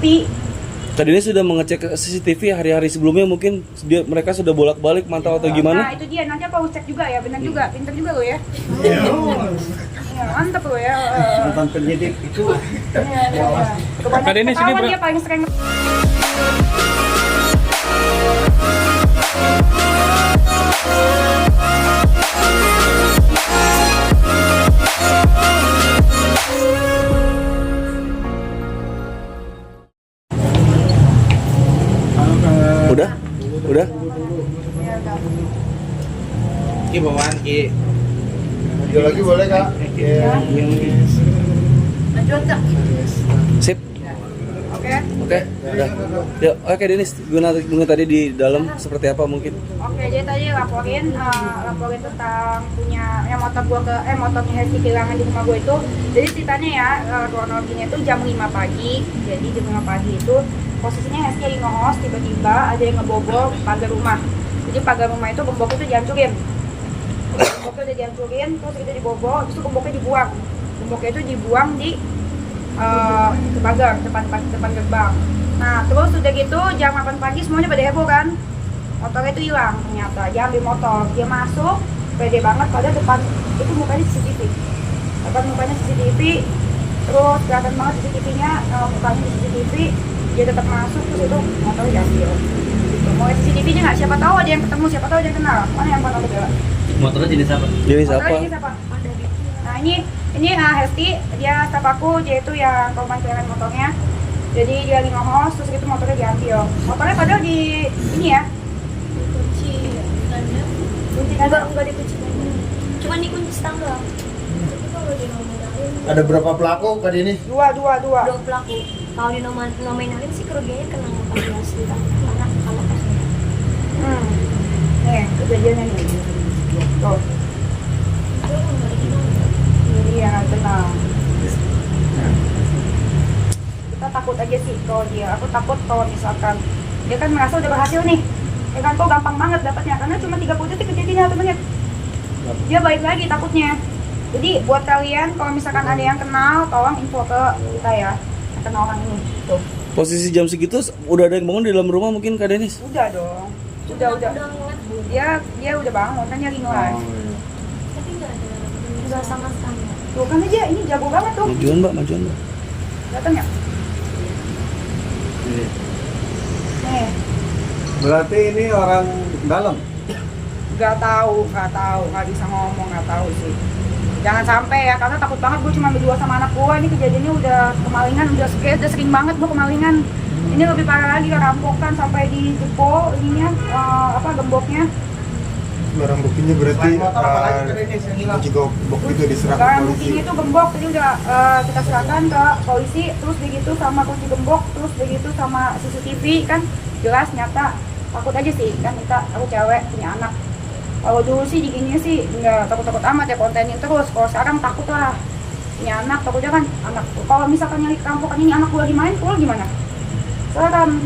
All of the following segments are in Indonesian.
sepi. Tadi ini sudah mengecek CCTV hari-hari sebelumnya, mungkin mereka sudah bolak-balik mantau atau gimana? Nah itu dia, nanti aku cek juga ya, benar juga, pinter juga lo ya. Iya, mantep lo ya. Mantan penyidik itu. Iya. Kak Denis ini Ketahuan dia paling sering. Udah? Ki bawaan Ki. Video lagi boleh Kak? Lanjut tak? Sip. Oke, udah. Ya, oke Denis, guna tadi di dalam seperti apa mungkin? Oke, jadi tadi laporin tentang punya yang motornya Hesti kehilangan di rumah gue itu. Jadi ceritanya ya, kronologinya itu jam 5 pagi. Jadi jam 5 pagi itu posisinya Hesti lagi ngos, tiba-tiba ada yang ngebobol pagar rumah. Jadi pagar rumah itu gemboknya itu dihancurin. Gemboknya udah dihancurin, terus itu dibobol, terus gemboknya dibuang. Gemboknya itu dibuang di pagar depan gerbang. Nah terus udah gitu jam 8 pagi semuanya pada heboh kan, motornya itu hilang ternyata. Dia ambil motor, dia masuk pede banget, pada depan itu mukanya CCTV, mukanya CCTV, terus kelihatan banget CCTV-nya, mukanya di CCTV, dia tetap masuk, terus itu motornya diambil. Mau CCTV-nya nggak, siapa tahu ada yang ketemu, siapa tahu ada yang kenal. Mana yang pernah bela? motornya jenis apa? Jenis Motornya apa? jenis apa? Nah ini Hesti, dia staf aku, dia itu yang korban kehilangan motornya. Jadi dia lagi ngehos, terus itu motornya diambil. Motornya padahal di ini ya, Dikunci kandang. kunci kan? Enggak dikunci kandang. Cuma dikunci stangga. Tapi kalau dinominalin Ada berapa pelaku Kak ini? Dua. dua pelaku. Kalau dinominalin sih kerugiannya kena 14 juta. Karena kalau kasusnya. Nih kejadiannya nih. Tuh, Itu enggak original. ini yang tenang. Kita takut aja sih kalau dia. Aku takut kalau misalkan dia kan merasa udah berhasil nih. Ya kan kok gampang banget dapatnya, karena cuma 30 detik kejadiannya 1 menit. Dia balik lagi takutnya. Jadi buat kalian kalau misalkan ada yang kenal, tolong info ke kita ya. Yang kenal orang ini. Tuh. Posisi jam segitu udah ada yang bangun di dalam rumah mungkin Kak Denis? Udah dong. Udah. ngeliat Bu. Dia udah bangun kan, dia lagi ngelas. Tapi enggak sama sekali. Tuh kan aja, ini jago banget tuh. Majuan Mbak. Datang ya? Nih, Berarti ini orang dalam. nggak tahu, nggak bisa ngomong, nggak tahu sih. Jangan sampai ya, karena takut banget. Gue cuma berdua sama anak gue. Ini kejadiannya udah kemalingan, udah sering banget gue kemalingan. Ini lebih parah lagi, rampokan sampai di jebol ininya, gemboknya. Barang buktinya berarti kunci gembok itu diserahkan Barang polisi. buktinya itu gembok, jadi udah kita serahkan ke polisi. Terus begitu sama kunci gembok, terus begitu sama CCTV kan jelas nyata. Takut aja sih kan, aku cewek punya anak. Kalau dulu sih digininya sih nggak takut-takut amat ya, kontenin terus. Kalau sekarang takut lah, punya anak takutnya kan anak. Kalau misalkan nyari kerampokan ini anak gue lagi main, pulang gimana? Sekarang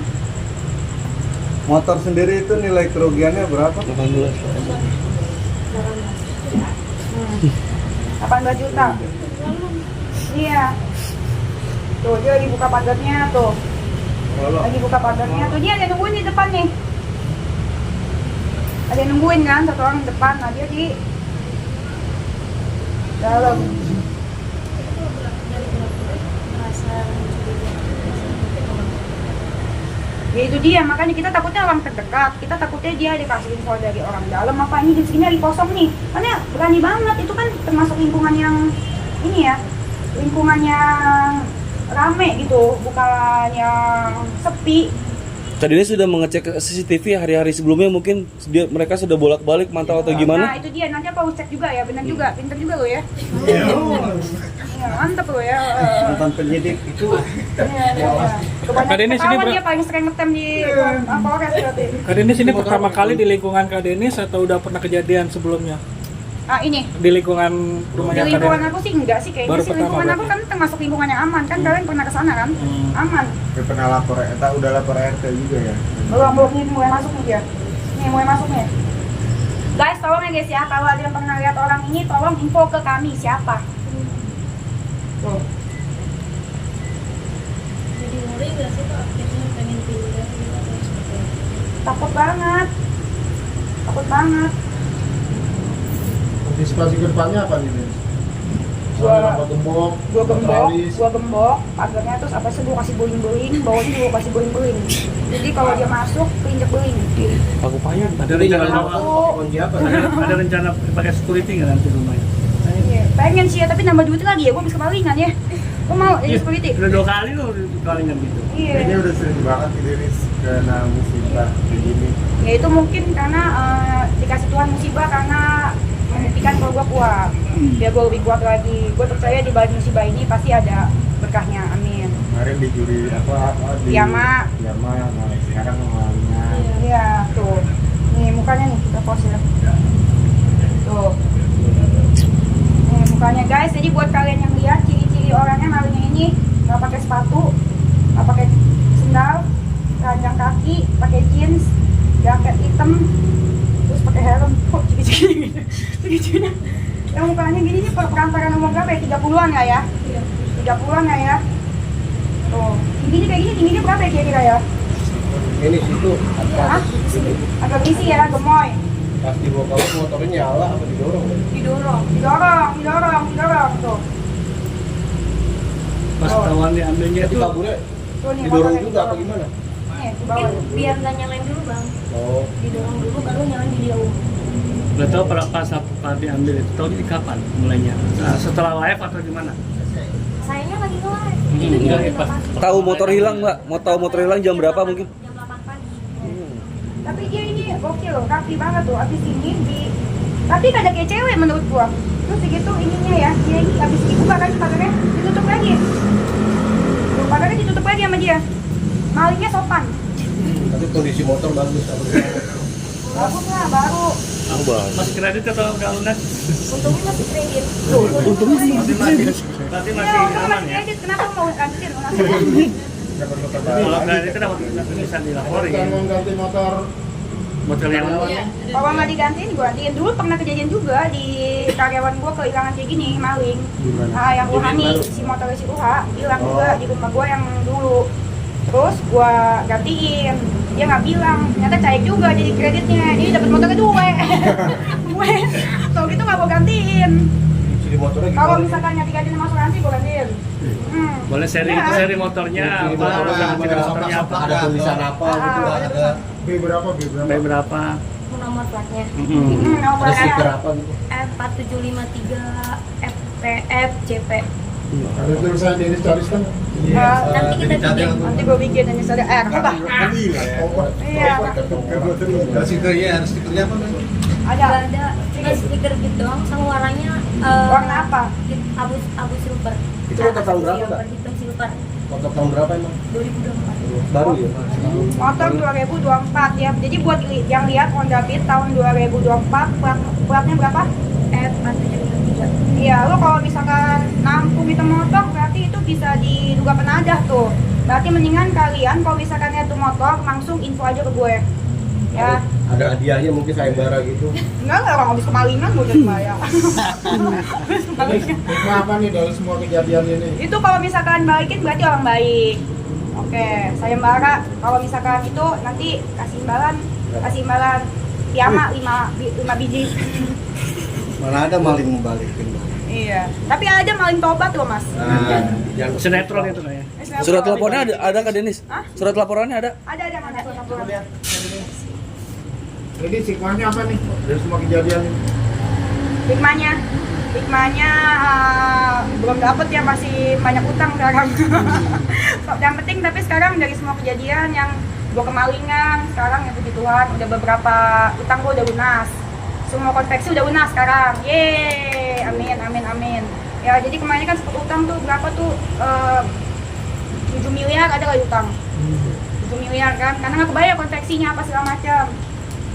Motor sendiri itu nilai kerugiannya berapa? 18. 18 juta. Iya. Tuh dia lagi buka pagarnya tuh. Lagi buka pagarnya tuh, dia ada nungguin di depan nih. Ada yang nungguin kan, satu orang di depan. Nah dia di dalam. Ya itu dia, makanya kita takutnya orang terdekat, kita takutnya dia dikasih info dari orang dalam. Apa ini di sini lagi kosong nih, karena berani banget. Itu kan termasuk lingkungan yang ini ya, lingkungan yang rame gitu, bukan yang sepi. Tadi ini sudah mengecek CCTV hari-hari sebelumnya, mungkin mereka sudah bolak-balik mantau atau Nah gimana? itu dia, nanti aku cek juga ya, benar juga, pinter juga lo ya. Iya, mantep lo ya. Mantan penyidik itu. Kak Denis ini Ketahuan dia paling sering ngetem di Polres berarti. Kak Denis ini pertama kali di lingkungan Kak Denis atau udah pernah kejadian sebelumnya? Ah ini, Di lingkungan di rumahnya Kak lingkungan Denis? aku sih enggak sih kayaknya Baru sih. pertama Lingkungan aku berarti? kan termasuk lingkungan yang aman kan, kalian pernah kesana kan? Aman. Dia pernah lapor, udah lapor RT juga ya. Belum nih, mulai masuk nih dia. Nih mulai masuk nih. Guys, tolong ya guys ya, kalau ada yang pernah lihat orang ini, tolong info ke kami siapa. Tuh. Jadi ngeri nggak sih Pak? Takut banget. Antisipasi ke depannya apa nih, Nis? Gua- Soalnya apa gembok, tralis. gua gembok, pagarnya terus apa sih gua kasih beling-beling, bawahnya gua kasih beling-beling. Jadi kalau dia masuk, keinjek beling. Aku payah. Ada rencana Kunci apa? ada rencana pakai security nggak nanti rumahnya? Iya, pengen sih ya, tapi nambah duit lagi ya, gua bisa kemalingan ya. Gua mau jadi security. Udah 2 kali loh kalingan gitu. Kayaknya Iya. udah sering banget gitu, Nis, kena musibah kayak gini. Ya itu mungkin karena dikasih Tuhan musibah karena membuktikan kalau gua kuat. Biar gua lebih kuat lagi. Gua percaya di balik musibah ini pasti ada berkahnya. Amin. Kemarin di juri apa di Yama. nah, sekarang malingnya. Iya, tuh. Nih mukanya nih kita pause ya. Tuh. Nih mukanya guys. Jadi buat kalian yang lihat ciri-ciri orangnya malingnya ini nggak pakai sepatu, nggak pakai sendal, telanjang kaki, pakai jeans, jaket hitam, terus pakai helm. Kok ciri-cirinya? Yang mukanya gini nih perantaran umur berapa ya? 30-an nggak ya? 30-an nggak ya? Tuh. Tingginya kayak gini, tingginya berapa ya kira-kira ya? Ini situ Hah? Agak berisi ya, gemoy. pas dibawa kabur motornya nyala apa didorong? Didorong tuh. Pas Oh. tahuan diambilnya Jadi itu kaburnya Tuh nih didorong motornya juga apa didorong. gimana? Nih, di bawah. Mungkin biar nggak nyalain dulu bang, Oh, didorong dulu baru nyalain di jauh. nggak tahu pada pas diambil itu tahu ini kapan mulainya. Nah, setelah live atau gimana? Sayangnya lagi nge-live. Hmm, Itu enggak, jam pas. 8. Tahu motor hilang nggak? Mau tahu motor hilang jam berapa mungkin? Jam 8 pagi. Tapi dia ini gokil loh, rapi banget tuh. Abis ini tapi kada kayak cewek menurut gua. Terus begitu ininya ya, dia ini abis dibuka kan pagarnya, ditutup lagi. Tuh, pagarnya ditutup lagi sama dia. Malingnya sopan. tapi kondisi motor bagus. Bagus lah, baru. Aku banget. Masih kredit atau udah lunas? Untungnya masih kredit. Untungnya masih Berarti Iya, masih untung aman masih ya? kredit. Kenapa mau lanjutin? Jangan motor Kalau baru. kredit kan bisa dilaporin. Bukan mau ganti motor. Motor yang Kalau nggak digantiin, gua gantiin. Dulu pernah kejadian juga di karyawan gua kehilangan kayak gini, maling. Gimana? Ah, yang Uhani, si motor si Uha, hilang juga di rumah gua yang dulu. Terus gua gantiin, dia nggak bilang, ternyata cair juga jadi kreditnya. Jadi dapat motornya dua. Gue, kalau gitu nggak gua gantiin. Ciri motornya Kalau gimana? misalkan nggak digantiin sama asuransi, gua gantiin. boleh seri motornya Ciri apa? motornya Sama apa? ciri motornya apa? Ada tulisan apa gitu? Ah, Ada B berapa? B berapa? Sampai berapa? Nomor platnya Nomor Ada stiker apa gitu? F4753 FPF JP. Ada tulisan Dennis Charis kan? Nanti kita bikin. nanti gua bikin ini ada apa? Iya. Ada stikernya, ada stikernya apa? Ada. Gak ada, cuma stiker gitu doang sama warnanya Warna apa? abu silver. Itu motor tahun berapa, Mbak? Hitam silver Motor tahun berapa emang? 2024. Baru ya? Motor 2024 ya. Jadi buat yang lihat Honda Beat tahun 2024 platnya berapa? F4753. Iya, lo kalau misalkan nampung itu motor berarti itu bisa diduga penadah tuh. Berarti mendingan kalian kalau misalkan lihat tuh motor langsung info aja ke gue. Ya. Ada hadiahnya mungkin sayembara gitu. Enggak orang habis kemalingan gue jadi bayar. Apa nih dari semua kejadian ini? Itu kalau misalkan balikin berarti orang baik. Oke, sayembara. Kalau misalkan itu nanti kasih imbalan Tiama 5 biji. Mana ada maling membalikin? Iya. Tapi ada maling tobat loh, Mas. Yang Sinetron itu kayak. Surat laporannya ada Kak Denis? Hah? Surat laporannya ada? Ada mana surat laporan? Ini hikmahnya apa nih dari semua kejadian ini? Hikmahnya belum dapet ya, masih banyak utang sekarang. Yang penting tapi sekarang dari semua kejadian yang gua kemalingan, sekarang ya puji Tuhan udah beberapa utang gua udah lunas. Semua konveksi udah lunas sekarang. Yeay, amin. Ya jadi kemarin kan sempat utang tuh berapa tuh 7 miliar ada kali utang. 7 miliar kan, karena nggak kebayar konveksinya apa segala macam.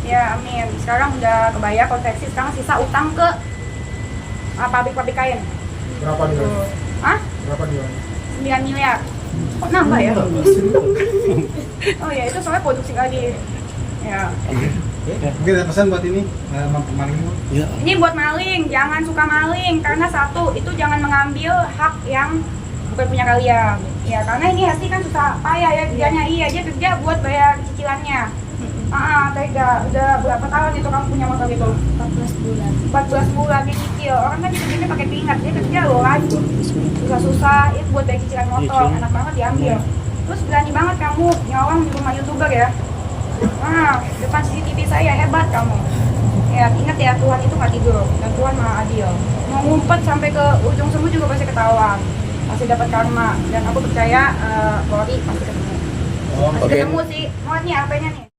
Ya amin, sekarang udah kebayar konveksi, sekarang sisa utang ke pabrik-pabrik kain. Berapa nih? Tuh. Hah? Berapa dia? 9 miliar. Kok nambah ya? Oh ya, itu soalnya produksi lagi. Ya. Mungkin ada pesan buat ini maling ini? Iya. Ini buat maling, jangan suka maling karena satu, itu jangan mengambil hak yang bukan punya kalian. Ya, karena ini Hesti kan susah payah ya kerjanya. Iya, dia kerja buat bayar cicilannya. Tega. Udah berapa tahun itu kamu punya motor itu? 14 bulan. 14 bulan dia cicil. Orang kan cicilnya pakai pingat, dia kerja loh lanjut. Susah-susah, itu buat bayar cicilan motor, enak banget diambil. Terus berani banget kamu nyolong di rumah YouTuber ya. Depan CCTV saya hebat kamu. Ya, ingat ya, Tuhan itu nggak tidur dan Tuhan maha adil. Mau ngumpet sampai ke ujung semua juga pasti ketahuan, pasti dapat karma. Dan aku percaya Polri pasti ketemu. Pasti Oke. ketemu sih. Mau nih apanya nih?